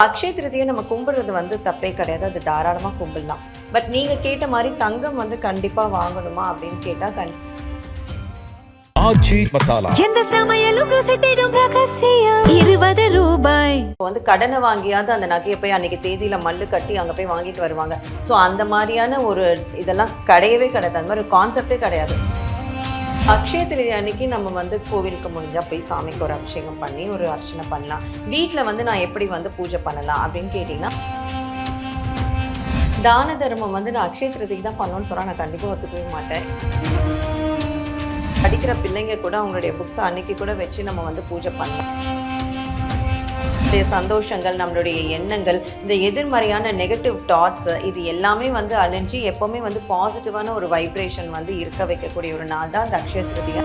அக்ஷய திருதியை நம்ம கும்பிடுறது வந்து தப்பே கிடையாது, அது தாராளமாக கும்பிடலாம். பட் நீங்கள் கேட்ட மாதிரி தங்கம் வந்து கண்டிப்பாக வாங்கணுமா அப்படின்னு கேட்டால் ஆச்சி மசாலா எந்த சமையலும் ருசி தேடும் ரகசியம் 20 ரூபாய். வந்து கடனை வாங்கியாவது அந்த நகையை போய் அன்னைக்கு தேதியில் மல்லு கட்டி அங்கே போய் வாங்கிட்டு வருவாங்க. ஸோ அந்த மாதிரியான ஒரு இதெல்லாம் கிடையவே கிடையாது, அந்த மாதிரி ஒரு கான்செப்டே கிடையாது. அக்ஷய திருதி அன்னைக்கு நம்ம வந்து கோவிலுக்கு முடிஞ்சால் போய் சாமிக்கு ஒரு அபிஷேகம் பண்ணி ஒரு அர்ச்சனை பண்ணலாம். வீட்டில் வந்து நான் எப்படி வந்து பூஜை பண்ணலாம் அப்படின்னு கேட்டிங்கன்னா, தான தர்மம் வந்து நான் அக்ஷய திருதிக்கு தான் பண்ணணும்னு சொன்னால் நான் கண்டிப்பாக ஒத்துக்கவே மாட்டேன். படிக்கிற பிள்ளைங்க கூட அவங்களுடைய புக்ஸை அன்னைக்கு கூட வச்சு நம்ம வந்து பூஜை பண்ணலாம். சந்தோஷங்கள், நம்மளுடைய எண்ணங்கள், இந்த எதிர்மறையான நெகட்டிவ் தாட்ஸ், இது எல்லாமே வந்து அழிஞ்சு எப்போவுமே வந்து பாசிட்டிவான ஒரு வைப்ரேஷன் வந்து இருக்க வைக்கக்கூடிய ஒரு நாள் தான் அந்த அக்ஷய திருதியை.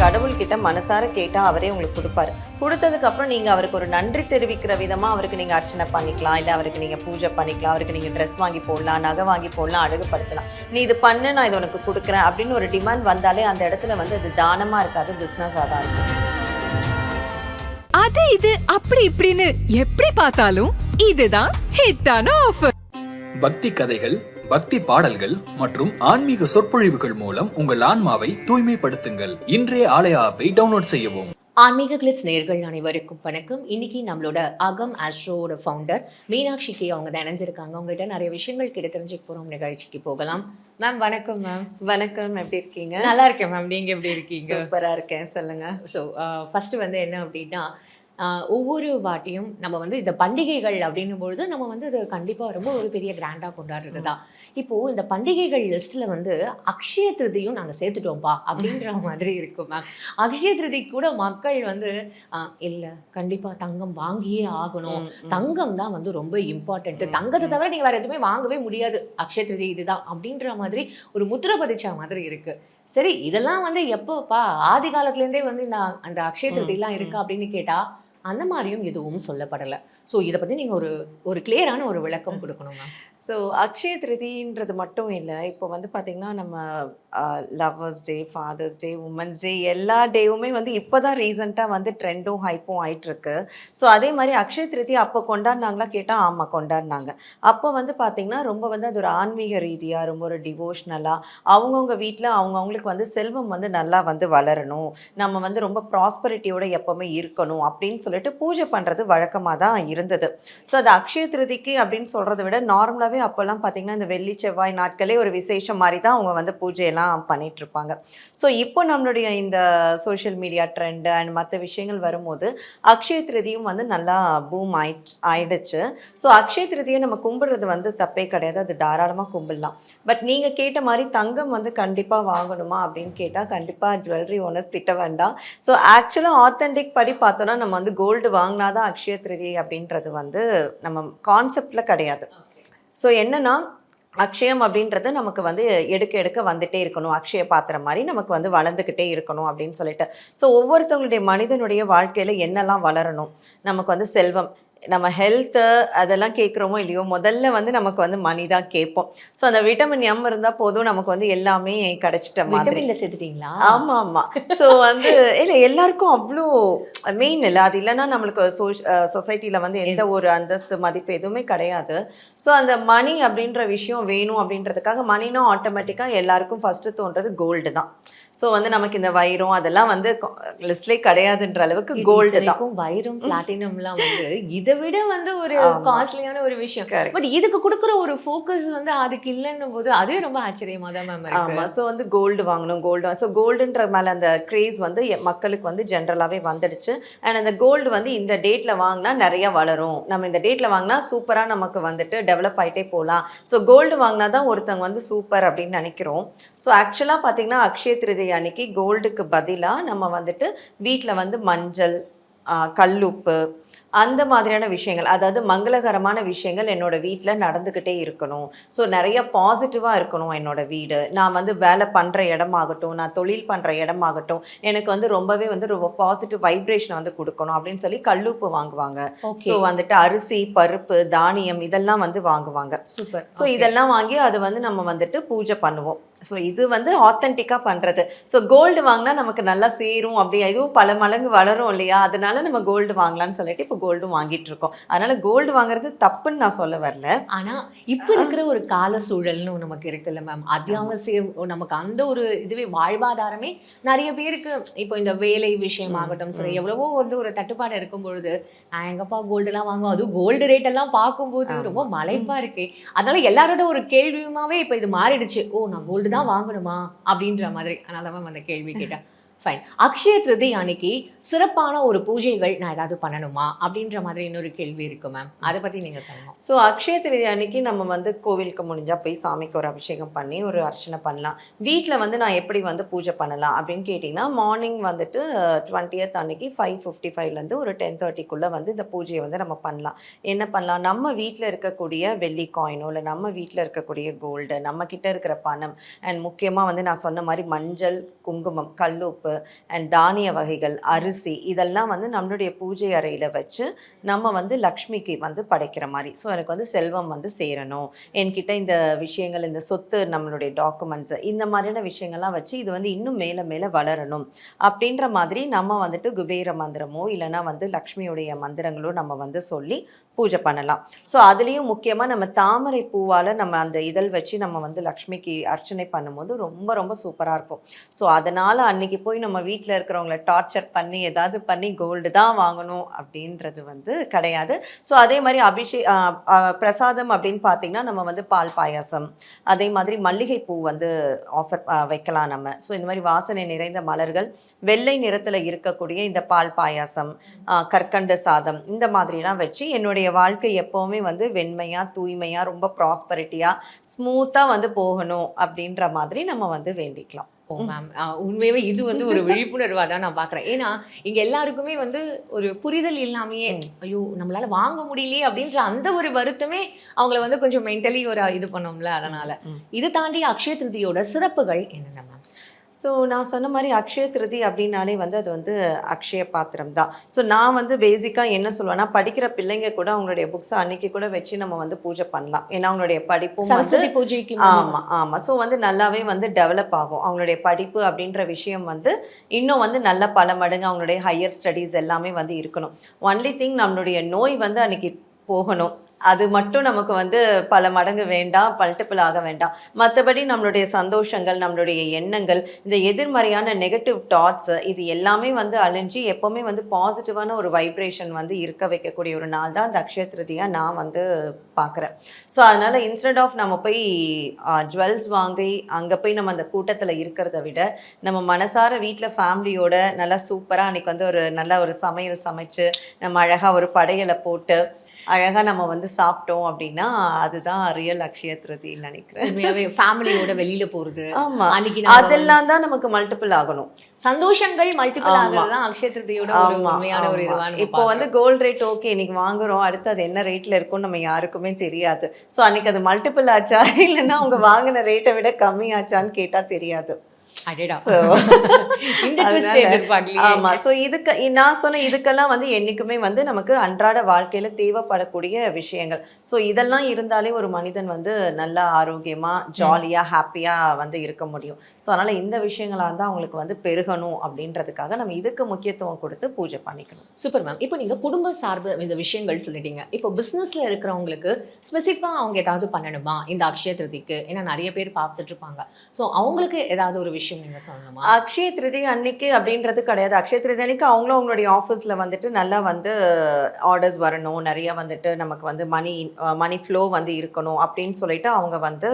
கடவுள்கிட்ட மனசார கேட்டால் அவரே உங்களுக்கு கொடுப்பாரு. கொடுத்ததுக்கப்புறம் நீங்கள் அவருக்கு ஒரு நன்றி தெரிவிக்கிற விதமாக அவருக்கு நீங்கள் அர்ச்சனை பண்ணிக்கலாம், இல்லை அவருக்கு நீங்கள் பூஜை பண்ணிக்கலாம், அவருக்கு நீங்கள் ட்ரெஸ் வாங்கி போடலாம், நகை வாங்கி போடலாம், அழகுபடுத்தலாம். நீ இது பண்ணு, நான் இது உனக்கு கொடுக்குறேன் அப்படின்னு ஒரு டிமாண்ட் வந்தாலே அந்த இடத்துல வந்து அது தானமாக இருக்காது, பிஸ்னஸாக தான் இருக்கும். அது இது அப்படி இப்படின்னு எப்படி பார்த்தாலும் இதுதான் ஹிட்டான ஆஃபர். பக்தி கதைகள், பக்தி பாடல்கள் மற்றும் ஆன்மீக சொற்பொழிவுகள் மூலம் உங்கள் ஆன்மாவை தூய்மைப்படுத்துங்கள். இன்றைய ஆலய ஆப்பை டவுன்லோட் செய்யவும். ஆன்மீக கிளிட்ஸ் நேயர்கள் அனைவருக்கும் வணக்கம். இன்னைக்கு நம்மளோட அகம் ஆஸ்ட்ரோட ஃபவுண்டர் மீனாட்சி கே அவங்க நினைஞ்சிருக்காங்க. அவங்ககிட்ட நிறைய விஷயங்கள் கிட்ட தெரிஞ்சுக்க போறோம். நிகழ்ச்சிக்கு போகலாம். மேம் வணக்கம். மேம் வணக்கம், எப்படி இருக்கீங்க? நல்லா இருக்கேன் மேம், நீங்க எப்படி இருக்கீங்க? சூப்பராக இருக்கேன், சொல்லுங்க. ஸோ ஃபர்ஸ்ட் வந்து என்ன அப்படின்னா, ஒவ்வொரு வாட்டியும் நம்ம வந்து இந்த பண்டிகைகள் அப்படின்னும் பொழுது நம்ம வந்து அது கண்டிப்பாக ரொம்ப ஒரு பெரிய கிராண்டாக கொண்டாடுறது தான். இப்போது இந்த பண்டிகைகள் லிஸ்ட்டில் வந்து அக்ஷய திருதியும் நாங்கள் சேர்த்துட்டோம்ப்பா அப்படின்ற மாதிரி இருக்கும் மேம். அக்ஷய திருதிக்கு கூட மக்கள் வந்து இல்லை கண்டிப்பாக தங்கம் வாங்கியே ஆகணும், தங்கம் தான் வந்து ரொம்ப இம்பார்ட்டண்ட்டு, தங்கத்தை தவிர நீங்கள் வேறு எதுவுமே வாங்கவே முடியாது, அக்ஷய திருதி இதுதான் அப்படின்ற மாதிரி ஒரு முத்திரை பதிச்ச மாதிரி இருக்குது. சரி, இதெல்லாம் வந்து எப்போப்பா ஆதி காலத்துலேருந்தே வந்து இந்த அந்த அக்ஷய திருதிலாம் இருக்கா அப்படின்னு கேட்டால் அந்த மாதிரியும் எதுவும் சொல்லப்படலை. ஸோ இதை பற்றி நீங்கள் ஒரு கிளியரான ஒரு விளக்கம் கொடுக்கணும் மேம். ஸோ அக்ஷய திருதின்றது மட்டும் இல்லை, இப்போ வந்து பார்த்திங்கன்னா நம்ம லவ்வர்ஸ் டே, ஃபாதர்ஸ் டே, உமன்ஸ் டே, எல்லா டேவுமே வந்து இப்போ தான் ரீசெண்டாக வந்து ட்ரெண்டும் ஹைப்பும் ஆயிட்டுருக்கு. ஸோ அதே மாதிரி அக்ஷய திருதி அப்போ கொண்டாடினாங்களா கேட்டால் ஆமாம் கொண்டாடினாங்க. அப்போ வந்து பார்த்திங்கன்னா ரொம்ப வந்து அது ஒரு ஆன்மீக ரீதியாக ரொம்ப ஒரு டிவோஷ்னலாக அவங்கவுங்க வீட்டில் அவங்கவுங்களுக்கு வந்து செல்வம் வந்து நல்லா வந்து வளரணும், நம்ம வந்து ரொம்ப ப்ராஸ்பரிட்டியோட எப்போவுமே இருக்கணும் அப்படின்னு சொல்லிட்டு பூஜை பண்ணுறது வழக்கமாக தான் இருந்தது. ஸோ அது அக்ஷய திருதிக்கு அப்படின்னு சொல்கிறத விட நார்மலாகவே அப்போல்லாம் பார்த்திங்கன்னா இந்த வெள்ளி செவ்வாய் நாட்களே ஒரு விசேஷம் மாதிரி தான் அவங்க வந்து பூஜையெல்லாம் பண்ணிகிட்ருப்பாங்க. ஸோ இப்போ நம்மளுடைய இந்த சோஷியல் மீடியா ட்ரெண்டு அண்ட் மற்ற விஷயங்கள் வரும்போது அக்ஷய திருதியும் வந்து நல்லா பூம் ஆயிடுச்சு. ஸோ அக்ஷய திருதியை நம்ம கும்பிடுறது வந்து தப்பே கிடையாது, அது தாராளமாக கும்பிடலாம். பட் நீங்கள் கேட்ட மாதிரி தங்கம் வந்து கண்டிப்பாக வாங்கணுமா அப்படின்னு கேட்டால் கண்டிப்பாக ஜுவல்லரி ஓனர்ஸ் திட்ட வேண்டாம். ஸோ ஆக்சுவலாக ஆத்தென்டிக் படி பார்த்தோன்னா நம்ம வந்து கோல்டு வாங்கினாதான் அக்ஷய திருதி அப்படின்றது வந்து நம்ம கான்செப்டில் கிடையாது. ஸோ என்னன்னா அக்ஷயம் அப்படின்றது நமக்கு வந்து எடுக்க எடுக்க வந்துட்டே இருக்கணும், அக்ஷய பாத்திரம் மாதிரி நமக்கு வந்து வளர்ந்துக்கிட்டே இருக்கணும் அப்படின்னு சொல்லிட்டு. ஸோ ஒவ்வொருத்தவங்களுடைய மனிதனுடைய வாழ்க்கையில் என்னெல்லாம் வளரணும், நமக்கு வந்து செல்வம், நம்ம ஹெல்த்து அதெல்லாம் கேட்குறோமோ இல்லையோ, முதல்ல வந்து நமக்கு வந்து மணி தான் கேட்போம். ஸோ அந்த விட்டமின் எம் இருந்தால் போதும், நமக்கு வந்து எல்லாமே கிடைச்சிட்ட மாதிரி. சேர்த்துட்டீங்களா? ஆமாம் ஆமாம். ஸோ வந்து இல்லை எல்லாருக்கும் அவ்வளோ மெயின் இல்லை, அது இல்லைன்னா நம்மளுக்கு சொசைட்டியில் வந்து எந்த ஒரு அந்தஸ்து மதிப்பு எதுவுமே கிடையாது. ஸோ அந்த மணி அப்படின்ற விஷயம் வேணும் அப்படின்றதுக்காக மணினா ஆட்டோமேட்டிக்காக எல்லாருக்கும் ஃபஸ்ட்டு தோன்றது கோல்டு தான். ஸோ வந்து நமக்கு இந்த வைரம் அதெல்லாம் வந்து லிஸ்ட்லேயே கிடையாதுன்ற அளவுக்கு கோல்டு தான். வைரம் பிளாட்டினம்லாம் வந்து இதை விட வந்து ஒரு காஸ்ட்லியான ஒரு விஷயம். பட் இதுக்கு கொடுக்குற ஒரு ஃபோக்கஸ் வந்து அதுக்கு இல்லைன்னும் போது அதுவே ரொம்ப ஆச்சரியமா தான் மேம் இருக்கு. ஆமாம். ஸோ வந்து கோல்டு வாங்கணும், ஸோ கோல்டுன்ற மேலே அந்த கிரேஸ் வந்து மக்களுக்கு வந்து ஜென்ரலாகவே வந்துடுச்சு. அண்ட் அந்த கோல்டு வந்து இந்த டேட்டில் வாங்கினா நிறையா வளரும், நம்ம இந்த டேட்டில் வாங்கினா சூப்பராக நமக்கு வந்துட்டு டெவலப் ஆகிட்டே போகலாம். ஸோ கோல்டு வாங்கினா தான் ஒருத்தவங்க வந்து சூப்பர் அப்படின்னு நினைக்கிறோம். ஸோ ஆக்சுவலாக பார்த்திங்கன்னா அக்ஷய திருதி அன்னைக்கு கோல்டுக்கு பதிலாக நம்ம வந்துட்டு வீட்டில் வந்து மஞ்சள், கல்லுப்பு, அந்த மாதிரியான விஷயங்கள், அதாவது மங்களகரமான விஷயங்கள் என்னோட வீட்டில் நடந்துக்கிட்டே இருக்கணும். ஸோ நிறைய பாசிட்டிவாக இருக்கணும் என்னோட வீடு. நான் வந்து வேலை பண்ணுற இடமாகட்டும், நான் தொழில் பண்ணுற இடமாகட்டும், எனக்கு வந்து ரொம்பவே வந்து ரொம்ப பாசிட்டிவ் வைப்ரேஷனை வந்து கொடுக்கணும் அப்படின்னு சொல்லி கல்லுப்பு வாங்குவாங்க. ஸோ வந்துட்டு அரிசி, பருப்பு, தானியம் இதெல்லாம் வந்து வாங்குவாங்க. சூப்பர். ஸோ இதெல்லாம் வாங்கி அது வந்து நம்ம வந்துட்டு பூஜை பண்ணுவோம். ஸோ இது வந்து ஆத்தென்டிக்காக பண்ணுறது. ஸோ கோல்டு வாங்கினா நமக்கு நல்லா சேரும் அப்படி இதுவும் பல மடங்கு வளரும் இல்லையா, அதனால நம்ம கோல்டு வாங்கலாம்னு சொல்லிட்டு இப்போ கோல்டும் வாங்கிட்டு இருக்கோம். அதனால கோல்டு வாங்குறது தப்புன்னு நான் சொல்ல வரல. ஆனா இப்ப இருக்கிற ஒரு கால சூழல்னு நமக்கு இருக்குல்ல மேம், அத்தியாவசியம் நமக்கு அந்த ஒரு இதுவே வாழ்வாதாரமே நிறைய பேருக்கு இப்போ இந்த வேலை விஷயமாகட்டும் சரி, எவ்வளவோ வந்து ஒரு தட்டுப்பாடு இருக்கும் பொழுது நான் எங்கப்பா கோல்டுலாம் வாங்குவோம், அதுவும் கோல்டு ரேட் எல்லாம் பார்க்கும்போது ரொம்ப மலைப்பா இருக்கே. அதனால எல்லாரோட ஒரு கேள்வியுமாவே இப்போ இது மாறிடுச்சு. ஓ, நான் கோல்டு தான் வாங்கணுமா அப்படின்ற மாதிரி. அதனால தான் அந்த கேள்வி கேட்டேன். ஃபைன். அக்ஷய திருதியை அன்னைக்கு சிறப்பான ஒரு பூஜைகள் நான் ஏதாவது பண்ணணுமா அப்படின்ற மாதிரி இன்னொரு கேள்வி இருக்கு மேம், அதை பத்தி நீங்க சொல்லணும். ஸோ அக்ஷய திருதி அன்னைக்கு நம்ம வந்து கோவிலுக்கு முடிஞ்சா போய் சாமிக்கு ஒரு அபிஷேகம் பண்ணி ஒரு அர்ச்சனை பண்ணலாம். வீட்டில் வந்து நான் எப்படி வந்து பூஜை பண்ணலாம் அப்படின்னு கேட்டிங்கன்னா, மார்னிங் வந்துட்டு 20th அன்னைக்கு 5:55லேருந்து ஒரு 10:30க்குள்ளே வந்து இந்த பூஜையை வந்து நம்ம பண்ணலாம். என்ன பண்ணலாம், நம்ம வீட்டில் இருக்கக்கூடிய வெள்ளி காயினோ இல்லை நம்ம வீட்டில் இருக்கக்கூடிய கோல்டு, நம்ம கிட்ட இருக்கிற பணம், அண்ட் முக்கியமாக வந்து நான் சொன்ன மாதிரி மஞ்சள், குங்குமம், கல்லுப்பு அண்ட் தானிய வகைகள், அரிசி, இதெல்லாம் வந்து நம்மளுடைய பூஜை அறையில் வச்சு நம்ம வந்து லக்ஷ்மிக்கு வந்து படைக்கிற மாதிரி. ஸோ எனக்கு வந்து செல்வம் வந்து சேரணும், என்கிட்ட இந்த விஷயங்கள், இந்த சொத்து, நம்மளுடைய டாக்குமெண்ட்ஸ், இந்த மாதிரியான விஷயங்கள்லாம் வச்சு இது வந்து இன்னும் மேலே மேலே வளரணும் அப்படின்ற மாதிரி நம்ம வந்துட்டு குபேர மந்திரமோ இல்லைனா வந்து லக்ஷ்மியுடைய மந்திரங்களோ நம்ம வந்து சொல்லி பூஜை பண்ணலாம். ஸோ அதுலேயும் முக்கியமாக நம்ம தாமரை பூவால் நம்ம அந்த இதழ் வச்சு நம்ம வந்து லக்ஷ்மிக்கு அர்ச்சனை பண்ணும்போது ரொம்ப ரொம்ப சூப்பராக இருக்கும். ஸோ அதனால் அன்றைக்கி போய் நம்ம வீட்டில் இருக்கிறவங்கள டார்ச்சர் பண்ணி ஏதாவது பண்ணி கோல்டு தான் வாங்கணும் அப்படின்றது வந்து கிடையாது. ஸோ அதே மாதிரி பிரசாதம் அப்படின்னு பார்த்திங்கன்னா நம்ம வந்து பால் பாயாசம், அதே மாதிரி மல்லிகைப்பூ வந்து ஆஃபர் வைக்கலாம் நம்ம. ஸோ இந்த மாதிரி வாசனை நிறைந்த மலர்கள், வெள்ளை நிறத்தில் இருக்கக்கூடிய இந்த பால் பாயாசம், கற்கண்டு சாதம், இந்த மாதிரிலாம் வச்சு என்னுடைய வாழ்க்கை எப்போவுமே வந்து வெண்மையாக தூய்மையாக ரொம்ப ப்ராஸ்பரிட்டியாக ஸ்மூத்தாக வந்து போகணும் அப்படின்ற மாதிரி நம்ம வந்து வேண்டிக்கலாம். ஓ மேம், உண்மையாவே இது வந்து ஒரு விழிப்புணர்வாக தான் நான் பார்க்குறேன். ஏன்னா இங்கே எல்லாருக்குமே வந்து ஒரு புரிதல் இல்லாமையே ஐயோ நம்மளால வாங்க முடியலையே அப்படின்ற அந்த ஒரு வருத்தமே அவங்கள வந்து கொஞ்சம் மென்டலி ஒரு இது பண்ணோம்ல. அதனால இது தாண்டி அக்ஷய திருதியோட சிறப்புகள் என்னென்ன மேம்? ஸோ நான் சொன்ன மாதிரி அக்ஷய திருதி அப்படின்னாலே வந்து அது வந்து அக்ஷய பாத்திரம் தான். ஸோ நான் வந்து பேசிக்காக என்ன சொல்லுவேன்னா, படிக்கிற பிள்ளைங்க கூட அவங்களுடைய புக்ஸை அன்னைக்கு கூட வச்சு நம்ம வந்து பூஜை பண்ணலாம். ஏன்னா அவங்களுடைய படிப்பும் வந்து பூஜைக்கு ஆமாம். ஸோ வந்து நல்லாவே வந்து டெவலப் ஆகும் அவங்களுடைய படிப்பு அப்படின்ற விஷயம் வந்து இன்னும் வந்து நல்ல பல மடங்கு அவங்களுடைய ஹையர் ஸ்டடீஸ் எல்லாமே வந்து இருக்கணும். ஒன்லி திங் நம்மளுடைய நோய் வந்து அன்னைக்கு போகணும், அது மட்டும் நமக்கு வந்து பல மடங்கு வேண்டாம், மல்டிபிள் ஆக வேண்டாம். மற்றபடி நம்மளுடைய சந்தோஷங்கள், நம்மளுடைய எண்ணங்கள், இந்த எதிர்மறையான நெகட்டிவ் தாட்ஸ், இது எல்லாமே வந்து அழிஞ்சு எப்போவுமே வந்து பாசிட்டிவான ஒரு வைப்ரேஷன் வந்து இருக்க வைக்கக்கூடிய ஒரு நாள் தான் இந்த அக்ஷய திருதியாக நான் வந்து பார்க்குறேன். ஸோ அதனால் இன்ஸ்டெட் ஆஃப் நம்ம போய் ஜுவல்ஸ் வாங்கி அங்கே போய் நம்ம அந்த கூட்டத்தில் இருக்கிறத விட நம்ம மனசார வீட்டில் ஃபேமிலியோட நல்லா சூப்பராக அன்றைக்கி வந்து ஒரு நல்ல ஒரு சமையல் சமைச்சு நம்ம அழகாக ஒரு படையலை போட்டு அழகா நம்ம வந்து சாப்பிட்டோம் அப்படின்னா அதுதான் ரியல் அக்ஷய திருதின்னு நினைக்கிறேன். உண்மையாவே ஃபேமிலியோட வெளியில போறது, ஆமா, அதெல்லாம் தான் நமக்கு மல்டிபிள் ஆகணும். சந்தோஷங்கள் மல்டிபிள் ஆகிறது தான் அக்ஷய திருதியோட ஒரு உண்மையான ஒரு இதுவான. இப்போ வந்து கோல்ட் ரேட் ஓகே இன்னைக்கு வாங்குறோம், அடுத்து அது என்ன ரேட்ல இருக்கும்னு நம்ம யாருக்குமே தெரியாது. ஸோ அன்னைக்கு அது மல்டிபிள் ஆச்சா இல்லைன்னா அவங்க வாங்கின ரேட்டை விட கம்மி ஆச்சான்னு கேட்டா தெரியாது. நான் சொன்ன இதுக்கெல்லாம் வந்து என்னைக்குமே வந்து நமக்கு அன்றாட வாழ்க்கையில தேவைப்படக்கூடிய விஷயங்கள். ஸோ இதெல்லாம் இருந்தாலே ஒரு மனிதன் வந்து நல்லா ஆரோக்கியமா ஜாலியா ஹாப்பியா வந்து இருக்க முடியும். ஸோ அதனால இந்த விஷயங்களா இருந்தால் அவங்களுக்கு வந்து பெருகணும் அப்படின்றதுக்காக நம்ம இதுக்கு முக்கியத்துவம் கொடுத்து பூஜை பண்ணிக்கணும். Super ma'am. இப்போ நீங்க குடும்ப சார்பு இந்த விஷயங்கள் சொல்லிட்டீங்க. இப்போ பிசினஸ்ல இருக்கிறவங்களுக்கு ஸ்பெசிஃபிக்கா அவங்க ஏதாவது பண்ணணுமா இந்த அக்ஷய திருதிக்கு? ஏன்னா நிறைய பேர் பார்த்துட்டு இருப்பாங்க. ஸோ அவங்களுக்கு ஏதாவது ஒரு விஷயம் நீங்க சொல்லணுமா? அக்ஷய திருதி அன்னைக்கு அப்படின்றது கிடையாது. அக்ஷய திருதி அன்னைக்கு அவங்களும் அவங்களுடைய ஆஃபீஸில் வந்துட்டு நல்லா வந்து ஆர்டர்ஸ் வரணும், நிறைய வந்துட்டு நமக்கு வந்து மணி ஃப்ளோ வந்து இருக்கணும் அப்படின்னு சொல்லிட்டு அவங்க வந்து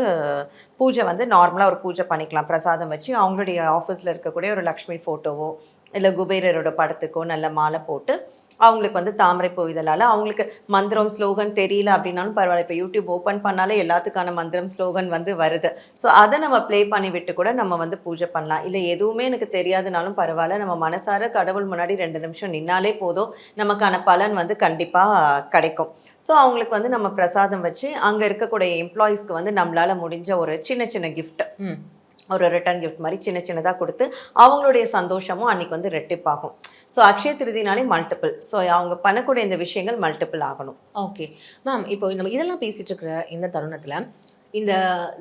பூஜை வந்து நார்மலாக ஒரு பூஜை பண்ணிக்கலாம். பிரசாதம் வச்சு அவங்களுடைய ஆஃபீஸில் இருக்கக்கூடிய ஒரு லக்ஷ்மி ஃபோட்டோவோ இல்லை குபேரரோட படத்துக்கோ நல்ல மாலை போட்டு அவங்களுக்கு வந்து தாமரை பூ இதழால் அவங்களுக்கு மந்திரம் ஸ்லோகன் தெரியல அப்படின்னாலும் பரவாயில்ல. இப்போ யூடியூப் ஓப்பன் பண்ணாலே எல்லாத்துக்கான மந்திரம் ஸ்லோகன் வந்து வருது. ஸோ அதை நம்ம ப்ளே பண்ணி விட்டு கூட நம்ம வந்து பூஜை பண்ணலாம். இல்லை எதுவுமே எனக்கு தெரியாதுனாலும் பரவாயில்ல, நம்ம மனசார கடவுள் முன்னாடி 2 நிமிஷம் நின்னாலே போதும், நமக்கான பலன் வந்து கண்டிப்பாக கிடைக்கும். ஸோ அவங்களுக்கு வந்து நம்ம பிரசாதம் வச்சு அங்கே இருக்கக்கூடிய எம்ப்ளாயீஸ்க்கு வந்து நம்மளால் முடிஞ்ச ஒரு சின்ன சின்ன கிஃப்ட், ஒரு ரிட்டர்ன் கிஃப்ட் மாதிரி சின்ன சின்னதாக கொடுத்து அவங்களுடைய சந்தோஷமும் அன்றைக்கி வந்து ரெட்டிப்பாகும். ஸோ அக்ஷய திருதினாலே மல்டிபிள். ஸோ அவங்க பண்ணக்கூடிய இந்த விஷயங்கள் மல்டிபிள் ஆகணும். Okay ma'am. இப்போ நம்ம இதெல்லாம் பேசிகிட்டு இருக்கிற இந்த தருணத்தில் இந்த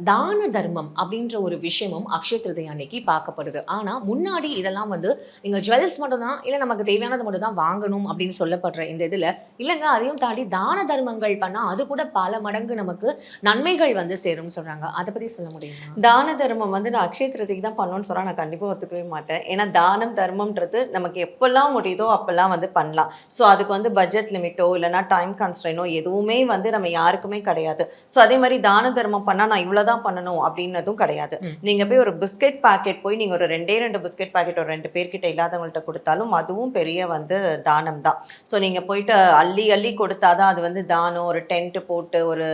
தான தர்மம் அப்படின்ற ஒரு விஷயமும் அக்ஷய திருதியை அன்னைக்கு பார்க்கப்படுது. ஆனா முன்னாடி இதெல்லாம் வந்து நீங்க ஜுவல்ஸ் மட்டும் தான் இல்ல நமக்கு தேவையானது மட்டும் தான் வாங்கணும் அப்படின்னு சொல்லப்படுற இந்த இதுல இல்லைங்க அதையும் தாண்டி தான தர்மங்கள் பண்ணா அது கூட பல மடங்கு நமக்கு நன்மைகள் வந்து சேரும்னு சொல்றாங்க. அதை பத்தி சொல்ல முடியுமா? தான தர்மம் வந்து நான் அக்ஷய திருதிக்கு தான் பண்ணணும்னு சொன்னா நான் கண்டிப்பா ஒத்துக்கவே மாட்டேன். ஏன்னா தானம் தர்மம்ன்றது நமக்கு எப்பெல்லாம் முடியுதோ அப்பெல்லாம் வந்து பண்ணலாம். ஸோ அதுக்கு வந்து பட்ஜெட் லிமிட்டோ இல்லைனா டைம் கன்ஸ்ட்ரெயினோ எதுவுமே வந்து நம்ம யாருக்குமே கிடையாது. ஸோ அதே மாதிரி தான தர்மம் பண்ணா நான் இவ்வளவுதான் பண்ணணும் அப்படின்னதும் கிடையாது. நீங்க போய் ஒரு பிஸ்கெட் பாக்கெட் போய் நீங்க ஒரு 2 பிஸ்கெட் பாக்கெட் ஒரு 2 பேர்கிட்ட இல்லாதவங்கள்ட்ட கொடுத்தாலும் அதுவும் பெரிய வந்து தானம் தான். ஸோ நீங்க போயிட்டு அள்ளி அள்ளி கொடுத்தாதான் அது வந்து தானம். ஒரு டென்ட் போட்டு ஒரு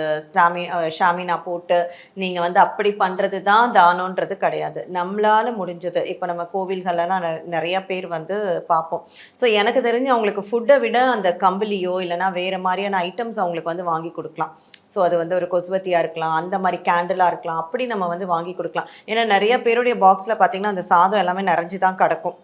ஷாமினா போட்டு நீங்க வந்து அப்படி பண்றது தான் தானம்ன்றது கிடையாது. நம்மளால முடிஞ்சது இப்போ நம்ம கோவில்கள்லாம் நிறைய பேர் வந்து பார்ப்போம். ஸோ எனக்கு தெரிஞ்சு அவங்களுக்கு ஃபுட்டை விட அந்த கம்பளியோ இல்லைன்னா வேற மாதிரியான ஐட்டம்ஸ் அவங்களுக்கு வந்து வாங்கி கொடுக்கலாம். ஸோ அது வந்து ஒரு கொசுவத்தியாக இருக்கலாம், அந்த மாதிரி கேண்டிலாக இருக்கலாம், அப்படி நம்ம வந்து வாங்கி கொடுக்கலாம். ஏன்னா நிறைய பேருடைய பாக்ஸில் பார்த்தீங்கன்னா அந்த சாதம் எல்லாமே நிறைஞ்சு தான் கிடக்கும்.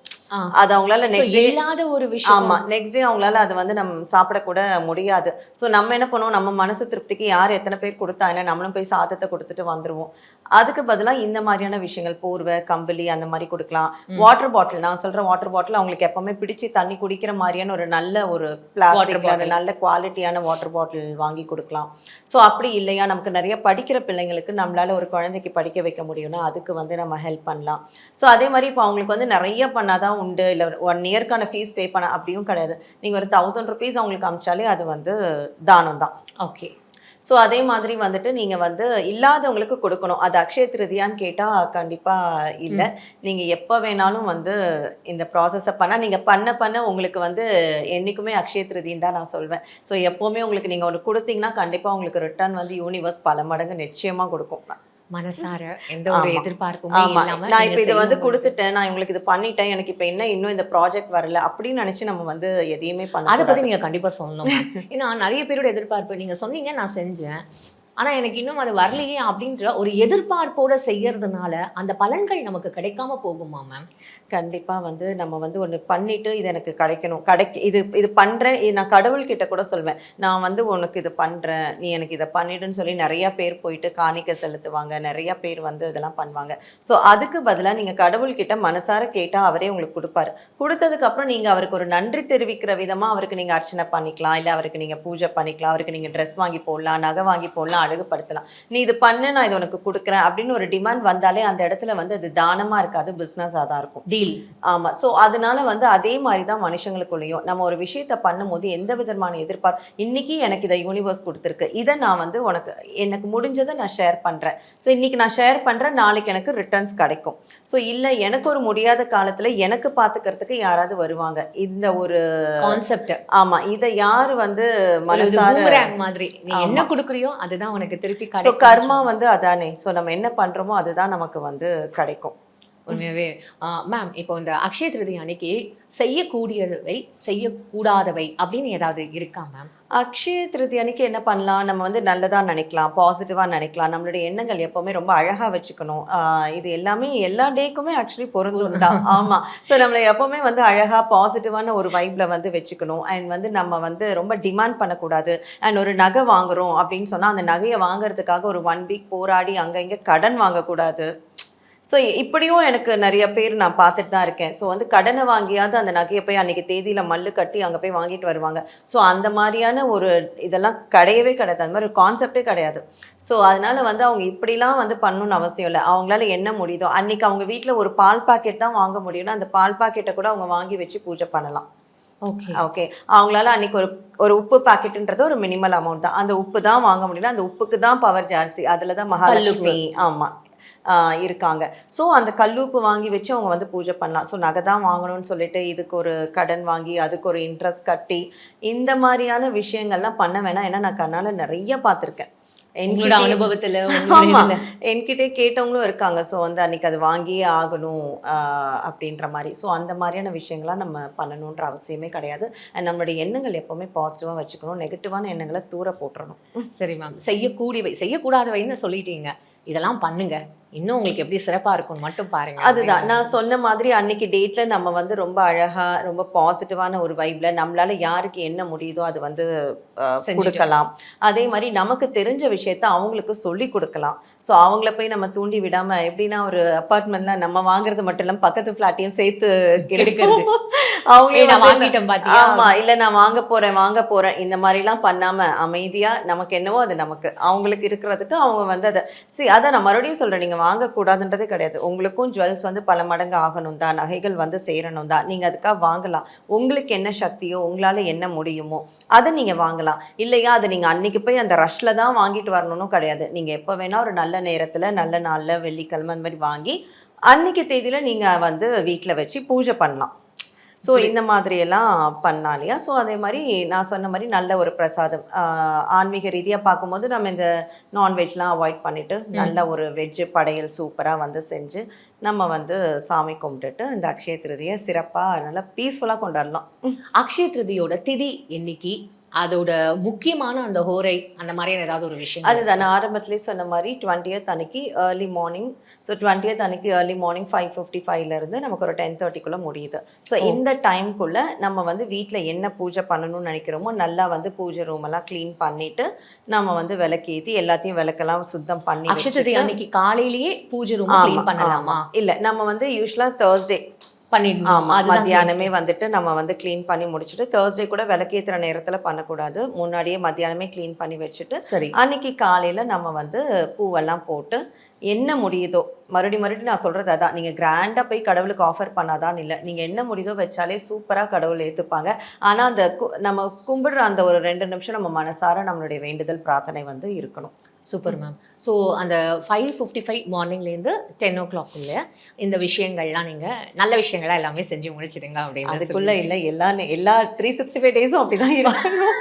அது அவங்களால நெக்ஸ்ட் டே இல்லாத ஒரு விஷயம். ஆமா நெக்ஸ்ட் டே அவங்களால அது வந்து நம்ம சாப்பிடக்கூட முடியாது. ஸோ நம்ம என்ன பண்ணுவோம், நம்ம மனசு திருப்திக்கு யார் எத்தனை பேர் கொடுத்தா என்ன நம்மளும் போய் சாதத்தை கொடுத்துட்டு வந்துருவோம். அதுக்கு பதிலாக இந்த மாதிரியான விஷயங்கள் போர்வை கம்பளி அந்த மாதிரி கொடுக்கலாம். வாட்டர் பாட்டில் நான் சொல்ற வாட்டர் பாட்டில் அவங்களுக்கு எப்பவுமே பிடிச்சி தண்ணி குடிக்கிற மாதிரியான ஒரு நல்ல ஒரு பிளாஸ்டிக் நல்ல குவாலிட்டியான வாட்டர் பாட்டில் வாங்கி கொடுக்கலாம். ஸோ அப்படி இல்லையா நமக்கு நிறைய படிக்கிற பிள்ளைங்களுக்கு நம்மளால ஒரு குழந்தைக்கு படிக்க வைக்க முடியும்னா அதுக்கு வந்து நம்ம ஹெல்ப் பண்ணலாம். ஸோ அதே மாதிரி இப்போ அவங்களுக்கு வந்து நிறைய பண்ணாதான் உண்டு, இல்லை 1 இயர்க்கான ஃபீஸ் பே பண்ண அப்படியும் கிடையாது. நீங்கள் ஒரு 1000 rupees அவங்களுக்கு அமிச்சாலே அது வந்து தானம் தான். ஓகே. ஸோ அதே மாதிரி வந்துட்டு நீங்கள் வந்து இல்லாதவங்களுக்கு கொடுக்கணும். அது அக்ஷய திருதியான்னு கேட்டால் கண்டிப்பாக இல்லை. நீங்கள் எப்போ வேணாலும் வந்து இந்த ப்ராசஸை பண்ணால் நீங்கள் பண்ண உங்களுக்கு வந்து என்றைக்குமே அக்ஷய திருதின்னு தான் நான் சொல்வேன். ஸோ எப்போவுமே உங்களுக்கு நீங்கள் ஒன்று கொடுத்தீங்கன்னா கண்டிப்பாக உங்களுக்கு ரிட்டர்ன் வந்து யூனிவர்ஸ் பல மடங்கு நிச்சயமாக கொடுக்கும். மனசார எந்த ஒரு எதிர்பார்ப்புமே ஆமா இல்லாம நான் இப்ப இதை வந்து கொடுத்துட்டேன், நான் உங்களுக்கு இது பண்ணிட்டேன், எனக்கு இப்ப என்ன இன்னும் இந்த ப்ராஜெக்ட் வரல அப்படின்னு நினைச்சு நம்ம வந்து எதையுமே பண்ண அதை பத்தி நீங்க கண்டிப்பா சொல்லணும். ஏன்னா நிறைய பேரோட எதிர்பார்ப்பு நீங்க சொன்னீங்க நான் செஞ்சேன் ஆனா எனக்கு இன்னும் அது வரலையே அப்படின்ற ஒரு எதிர்பார்ப்போட செய்யறதுனால அந்த பலன்கள் நமக்கு கிடைக்காம போகுமா மேம்? கண்டிப்பா வந்து நம்ம வந்து ஒன்று பண்ணிட்டு இது எனக்கு கிடைக்கணும், இது பண்றேன். நான் கடவுள்கிட்ட கூட சொல்வேன், நான் வந்து உனக்கு இது பண்றேன், நீ எனக்கு இதை பண்ணிடுன்னு சொல்லி நிறைய பேர் போயிட்டு காணிக்கை செலுத்துவாங்க, நிறைய பேர் வந்து இதெல்லாம் பண்ணுவாங்க. ஸோ அதுக்கு பதிலாக நீங்க கடவுள்கிட்ட மனசார கேட்டா அவரே உங்களுக்கு கொடுப்பாரு. கொடுத்ததுக்கு அப்புறம் நீங்க அவருக்கு ஒரு நன்றி தெரிவிக்கிற விதமா அவருக்கு நீங்க அர்ச்சனை பண்ணிக்கலாம், இல்லை அவருக்கு நீங்க பூஜை பண்ணிக்கலாம், அவருக்கு நீங்க ட்ரெஸ் வாங்கி போடலாம், நகை வாங்கி போடலாம், அழகுபடுத்தலாம். நீ இது பண்ணு நான் இது உனக்கு கொடுக்குறேன் அப்படின்னு ஒரு டிமாண்ட் வந்தாலே அந்த இடத்துல வந்து அது தானமா இருக்காது, பிசினஸா தான் இருக்கும். டீல். ஆமா. ஸோ அதனால வந்து அதே மாதிரி தான் மனுஷங்களுக்குள்ளேயும் நம்ம ஒரு விஷயத்த பண்ணும்போது எந்த விதமான எதிர்பார்ப்பு, இன்னைக்கு எனக்கு இதை யூனிவர்ஸ் கொடுத்துருக்கு, இதை நான் வந்து உனக்கு எனக்கு முடிஞ்சதை நான் ஷேர் பண்றேன். ஸோ இன்னைக்கு நான் ஷேர் பண்றேன், நாளைக்கு எனக்கு ரிட்டர்ன்ஸ் கிடைக்கும். ஸோ இல்லை எனக்கு ஒரு முடியாத காலத்துல எனக்கு பார்த்துக்கிறதுக்கு யாராவது வருவாங்க, இந்த ஒரு கான்செப்ட். ஆமா இதை யாரு வந்து மனசார மாதிரி நீ என்ன கொடுக்குறியோ அதுதான் உனக்கு திருப்பி ஸோ கிடைக்கும். கர்மா வந்து அதானே. ஸோ நம்ம என்ன பண்றோமோ அதுதான் நமக்கு வந்து கிடைக்கும். உண்மையாவே மேம் இப்போ இந்த அக்ஷய திருதி அன்னைக்கு செய்யக்கூடியவை செய்யக்கூடாதவை அப்படின்னு ஏதாவது இருக்கா மேம்? அக்ஷய திருதி அன்னைக்கு என்ன பண்ணலாம், நம்ம வந்து நல்லதா நினைக்கலாம், பாசிட்டிவா நினைக்கலாம், நம்மளுடைய எண்ணங்கள் எப்பவுமே ரொம்ப அழகா வச்சுக்கணும். இது எல்லாமே எல்லா டேக்குமே ஆக்சுவலி பொருந்தும் தான். ஆமா. ஸோ நம்மளை எப்பவுமே வந்து அழகா பாசிட்டிவான ஒரு வைப்ல வந்து வச்சுக்கணும். அண்ட் வந்து நம்ம வந்து ரொம்ப டிமாண்ட் பண்ணக்கூடாது. அண்ட் ஒரு நகை வாங்குறோம் அப்படின்னு சொன்னா அந்த நகையை வாங்குறதுக்காக ஒரு 1 week போராடி அங்க இங்க கடன் வாங்கக்கூடாது. ஸோ இப்படியும் எனக்கு நிறைய பேர் நான் பார்த்துட்டு தான் இருக்கேன். ஸோ வந்து கடனை வாங்கியாவது அந்த நகையை போய் அன்றைக்கி தேதியில் மல்லு கட்டி அங்கே போய் வாங்கிட்டு வருவாங்க. ஸோ அந்த மாதிரியான ஒரு இதெல்லாம் கிடையவே கிடையாது, அந்த மாதிரி ஒரு கான்செப்டே கிடையாது. ஸோ அதனால் வந்து அவங்க இப்படிலாம் வந்து பண்ணணும்னு அவசியம் இல்லை. அவங்களால என்ன முடியுதோ அன்றைக்கி அவங்க வீட்டில் ஒரு பால் பாக்கெட் தான் வாங்க முடியும்னா அந்த பால் பாக்கெட்டை கூட அவங்க வாங்கி வச்சு பூஜை பண்ணலாம். ஓகே. அவங்களால அன்னைக்கு ஒரு உப்பு பாக்கெட்டுன்றது ஒரு மினிமல் அமௌண்ட் தான். அந்த உப்பு தான் வாங்க முடியல, அந்த உப்புக்கு தான் பவர் ஜாஸ்தி, அதில் தான் மகாலட்சுமி ஆமாம் இருக்காங்க. ஸோ அந்த கல்லூப்பு வாங்கி வச்சு அவங்க வந்து பூஜை பண்ணலாம். ஸோ நகை தான் வாங்கணும்னு சொல்லிட்டு இதுக்கு ஒரு கடன் வாங்கி அதுக்கு ஒரு இன்ட்ரெஸ்ட் கட்டி இந்த மாதிரியான விஷயங்கள்லாம் பண்ண வேணாம். ஏன்னா நான் கண்ணால் நிறைய பார்த்துருக்கேன். அனுபவத்துல என்கிட்டே கேட்டவங்களும் இருக்காங்க. ஸோ வந்து அன்னைக்கு அது வாங்கியே ஆகணும் அப்படின்ற மாதிரி. ஸோ அந்த மாதிரியான விஷயங்கள்லாம் நம்ம பண்ணணுன்ற அவசியமே கிடையாது. அண்ட் நம்மளுடைய எண்ணங்கள் எப்பவுமே பாசிட்டிவாக வச்சுக்கணும், நெகட்டிவான எண்ணங்களை தூர போட்டுறணும். சரி மேம், செய்யக்கூடியவை செய்யக்கூடாதவைன்னு சொல்லிட்டீங்க, இதெல்லாம் பண்ணுங்க இன்னும் உங்களுக்கு எப்படி சிறப்பா இருக்கும்னு மட்டும் பாருங்க. அதுதான் நான் சொன்ன மாதிரி அன்னைக்கு டேட்ல நம்ம வந்து ரொம்ப அழகா ரொம்ப பாசிட்டிவான ஒரு வைப்ல நம்மளால யாருக்கு என்ன முடியுதோ அது வந்து செஞ்சுட்டு. கொடுக்கலாம். அதே மாதிரி நமக்கு தெரிஞ்ச விஷயத்த அவங்களுக்கு சொல்லி கொடுக்கலாம். ஸோ அவங்கள போய் நம்ம தூண்டி விடாம எப்படின்னா ஒரு அப்பார்ட்மெண்ட்ல நம்ம வாங்குறது மட்டும் இல்லாம பக்கத்து ஃபிளாட்டையும் சேர்த்து எடுக்கிறது. அவங்களே நான் வந்து வாங்கிட்டேன் பாத்தியா? ஆமா இல்ல நான் வாங்க போறேன் இந்த மாதிரி எல்லாம் பண்ணாம அமைதியா நமக்கு என்னவோ அது நமக்கு அவங்களுக்கு இருக்கிறதுக்கு அவங்க வந்து அதை அதான் நான் மறுபடியும் சொல்றேன், நீங்க வாங்கக்கூடாதுன்றதே கிடையாது. உங்களுக்கும் ஜுவல்ஸ் வந்து பல மடங்கு ஆகணும் தான், நகைகள் வந்து சேரணும் தான், நீங்க அதுக்காக வாங்கலாம். உங்களுக்கு என்ன சக்தியோ உங்களால என்ன முடியுமோ அதை நீங்க வாங்கலாம். இல்லையா அதை நீங்க அன்னைக்கு போய் அந்த ரஷ்ல தான் வாங்கிட்டு வரணும்னு கிடையாது. நீங்க எப்போ வேணா ஒரு நல்ல நேரத்துல நல்ல நாள்ல வெள்ளிக்கிழமை அந்த மாதிரி வாங்கி அன்னைக்கு தேதியில நீங்க வந்து வீட்டில் வச்சு பூஜை பண்ணலாம். ஸோ இந்த மாதிரியெல்லாம் பண்ணலாம் இல்லையா. ஸோ அதே மாதிரி நான் சொன்ன மாதிரி நல்ல ஒரு பிரசாதம் ஆன்மீக ரீதியாக பார்க்கும்போது நம்ம இந்த நான்வெஜ்லாம் அவாய்ட் பண்ணிவிட்டு நல்ல ஒரு வெஜ்ஜு படையல் சூப்பராக வந்து செஞ்சு நம்ம வந்து சாமி கும்பிட்டுட்டு இந்த அக்ஷய திருதியை சிறப்பாக நல்லா பீஸ்ஃபுல்லாக கொண்டாடலாம். அக்ஷய திருதியோட திதி என்னைக்கு, அதோட முக்கியமான அந்த ஹோரை அந்த மாதிரியான ஏதாவது ஒரு விஷயம்? அதுதான் நான் ஆரம்பத்துலேயே சொன்ன மாதிரி 20th அன்னைக்கு ஏர்லி மார்னிங். ஸோ 20th அன்னைக்கு ஏர்லி மார்னிங் 5:55 நமக்கு ஒரு 10:30 முடியுது. ஸோ இந்த டைம்குள்ளே நம்ம வந்து வீட்டில் என்ன பூஜை பண்ணணும்னு நினைக்கிறோமோ நல்லா வந்து பூஜை ரூம் எல்லாம் க்ளீன் பண்ணிட்டு நம்ம வந்து விளக்கேற்றி எல்லாத்தையும் விளக்கெல்லாம் சுத்தம் பண்ணி அக்ஷய திருதி அன்னைக்கு காலையிலேயே பூஜை ரூம் க்ளீன் பண்ணலாமா? இல்லை நம்ம வந்து யூஸ்வலாக தேர்ஸ்டே பண்ணிடணும். ஆமா அதுதான் மத்தியானமே வந்துட்டு நம்ம வந்து க்ளீன் பண்ணி முடிச்சுட்டு தேர்ஸ்டே கூட விளக்கேற்றுற நேரத்துல பண்ணக்கூடாது. முன்னாடியே மத்தியானமே க்ளீன் பண்ணி வச்சுட்டு சரி. அன்னைக்கு காலையில நம்ம வந்து பூவெல்லாம் போட்டு என்ன முடியுதோ மறுபடியும் நான் சொல்றது அதான், நீங்க கிராண்டா போய் கடவுளுக்கு ஆஃபர் பண்ணாதான் இல்லை, நீங்க என்ன முடியுதோ வச்சாலே சூப்பரா கடவுள் ஏத்துப்பாங்க. ஆனா அந்த நம்ம கும்பிடுற அந்த ஒரு 2 நிமிஷம் நம்ம மனசார நம்மளுடைய வேண்டுதல் பிரார்த்தனை வந்து இருக்கணும். Super ma'am. ஸோ அந்த 5:55 மார்னிங்லேருந்து 10 o'clock இந்த விஷயங்கள்லாம் நீங்கள் நல்ல விஷயங்களா எல்லாமே செஞ்சு முடிச்சிடுங்க அப்படின்னு. அதுக்குள்ள இல்லை எல்லா 365 டேஸும் அப்படிதான் இருக்கணும்.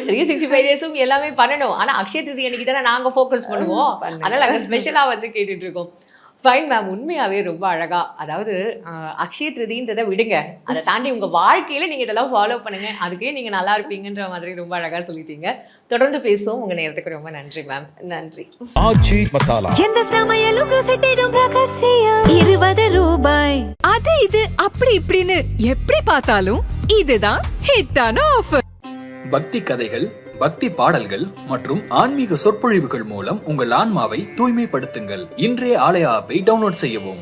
365 டேஸும் எல்லாமே பண்ணணும். ஆனால் அக்ஷய திருதி அன்னைக்கு தானே நாங்கள் ஃபோக்கஸ் பண்ணுவோம். அதனால் நாங்கள் ஸ்பெஷலாக வந்து கேட்டுட்டு இருக்கோம். ஃபைன் மேம், உண்மையாகவே ரொம்ப அழகா, அதாவது அக்ஷய திருதின்றதை விடுங்க, அதை தாண்டி உங்கள் வாழ்க்கையில் நீங்கள் இதெல்லாம் ஃபாலோ பண்ணுங்க, அதுக்கே நீங்கள் நல்லா இருப்பீங்கன்ற மாதிரி ரொம்ப அழகாக சொல்லிட்டீங்க. தொடர்ந்து பேசுவோம். உங்கள் நேரத்துக்கு ரொம்ப நன்றி மேம். நன்றி. ஆச்சி மசாலா எந்த சமையலும் ருசி தேடும் ரகசியம் 20 ரூபாய். அது இது அப்படி இப்படின்னு எப்படி பார்த்தாலும் இதுதான் ஹிட்டான ஆஃபர். பக்தி கதைகள், பக்தி பாடல்கள் மற்றும் ஆன்மீக சொற்பொழிவுகள் மூலம் உங்கள் ஆன்மாவை தூய்மைப்படுத்துங்கள். இன்றைய ஆலயா ஆப்பை டவுன்லோட் செய்யவும்.